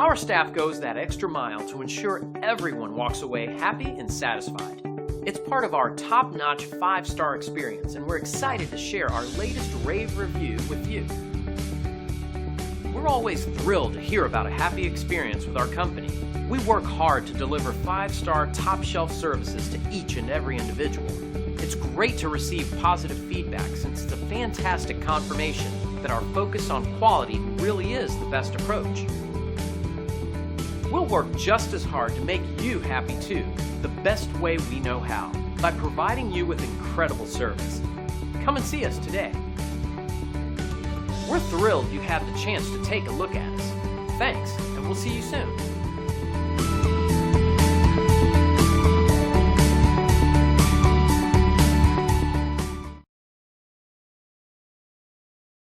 Our staff goes that extra mile to ensure everyone walks away happy and satisfied. It's part of our top-notch 5-star experience, and we're excited to share our latest rave review with you. We're always thrilled to hear about a happy experience with our company. We work hard to deliver 5-star top-shelf services to each and every individual. It's great to receive positive feedback since it's a fantastic confirmation that our focus on quality really is the best approach. We'll work just as hard to make you happy too, the best way we know how, by providing you with incredible service. Come and see us today. We're thrilled you had the chance to take a look at us. Thanks, and we'll see you soon.